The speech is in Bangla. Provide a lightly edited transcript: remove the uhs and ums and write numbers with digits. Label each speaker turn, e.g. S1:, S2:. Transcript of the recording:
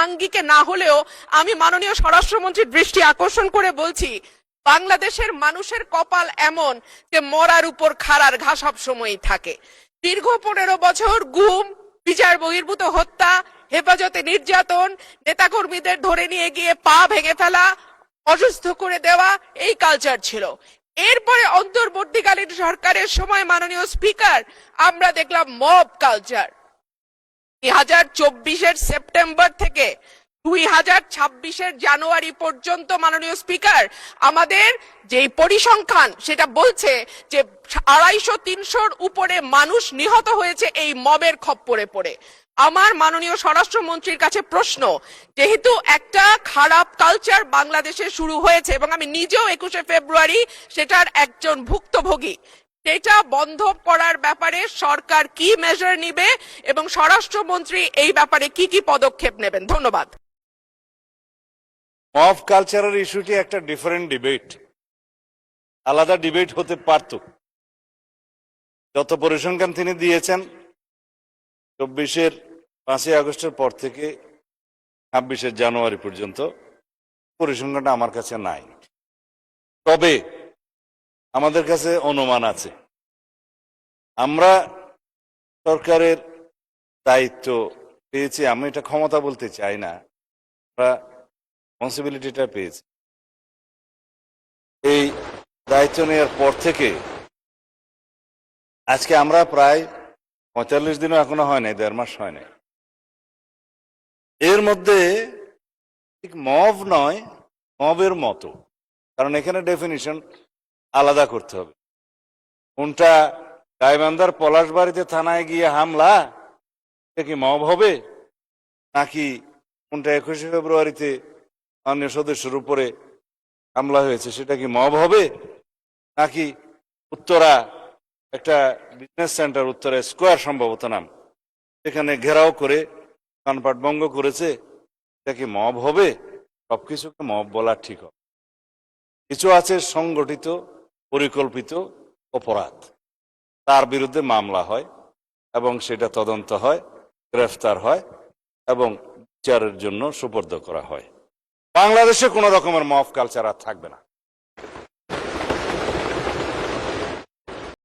S1: আঙ্গিকে না হলেও আমি মাননীয় স্বরাষ্ট্রমন্ত্রীর দৃষ্টি আকর্ষণ করে বলছি, বাংলাদেশের মানুষের কপাল এমন যে মরার উপর খাড়ার ঘা সব সময়ই থাকে। দীর্ঘ 15 বছর গুম, বিচার বহির্ভূত হত্যা, হেফাজতে নির্যাতন, নেতাকর্মীদের ধরে নিয়ে গিয়ে পা ভেঙে ফেলা, অসুস্থ করে দেওয়া, এই কালচার ছিল। এরপরে অন্তর্বর্তীকালীন সরকারের সময় মাননীয় স্পিকার আমরা দেখলাম মব কালচার। 2024-এর সেপ্টেম্বর থেকে 2026-এর জানুয়ারি পর্যন্ত মাননীয় স্পিকার আমাদের যে পরিসংখ্যান সেটা বলছে যে 250-300-র উপরে মানুষ নিহত হয়েছে এই মবের খপ্পরে পড়ে। আমার মাননীয় স্বরাষ্ট্রমন্ত্রীর কাছে প্রশ্ন, যেহেতু একটা খারাপ কালচার বাংলাদেশে শুরু হয়েছে এবং আমি নিজেও 21শে ফেব্রুয়ারি সেটার একজন ভুক্তভোগী, সেটা বন্ধ করার ব্যাপারে সরকার কি মেজার নিবে এবং স্বরাষ্ট্রমন্ত্রী এই ব্যাপারে কি কি পদক্ষেপ নেবেন? ধন্যবাদ।
S2: মব কালচারের ইস্যুটি একটা ডিফারেন্ট ডিবেট, আলাদা ডিবেট হতে পারত। যত পরিসংখ্যান তিনি দিয়েছেন 24-এর 5ই আগস্টের পর থেকে 26-এর জানুয়ারি পর্যন্ত, পরিসংখ্যানটা আমার কাছে নাই। তবে আমাদের কাছে অনুমান আছে। আমরা সরকারের দায়িত্ব পেয়েছি, আমি এটা ক্ষমতা বলতে চাই না, আমরা রেসপন্সিবিলিটিটা পেয়েছি। এই দায়িত্ব নেওয়ার পর থেকে আজকে আমরা প্রায় 45 দিনও এখনো হয় নাই, 1.5 মাস হয় নাই। এর মধ্যে ঠিক মব নয়, মবের মতো, কারণ এখানে ডেফিনিশন আলাদা করতে হবে। কোনটা গাইবান্ধার পলাশবাড়িতে থানায় গিয়ে হামলা, এটা কি মব হবে? নাকি কোনটা 21শে ফেব্রুয়ারিতে মাননীয় সদস্যের উপরে হামলা হয়েছে সেটা কি মব হবে? নাকি উত্তরা একটা বিজনেস সেন্টার, উত্তরা স্কোয়ার সম্ভবত নাম, সেখানে ঘেরাও করে কানপাট ভঙ্গ করেছে, এটা কি মব হবে? সবকিছুকে মব বলা ঠিক হবে। কিছু আছে সংগঠিত পরিকল্পিত অপরাধ, তার বিরুদ্ধে মামলা হয় এবং সেটা তদন্ত হয়, গ্রেফতার হয় এবং বিচারের জন্য সুপর্দ করা হয়। বাংলাদেশে কোনো রকমের মব কালচার আর থাকবে না।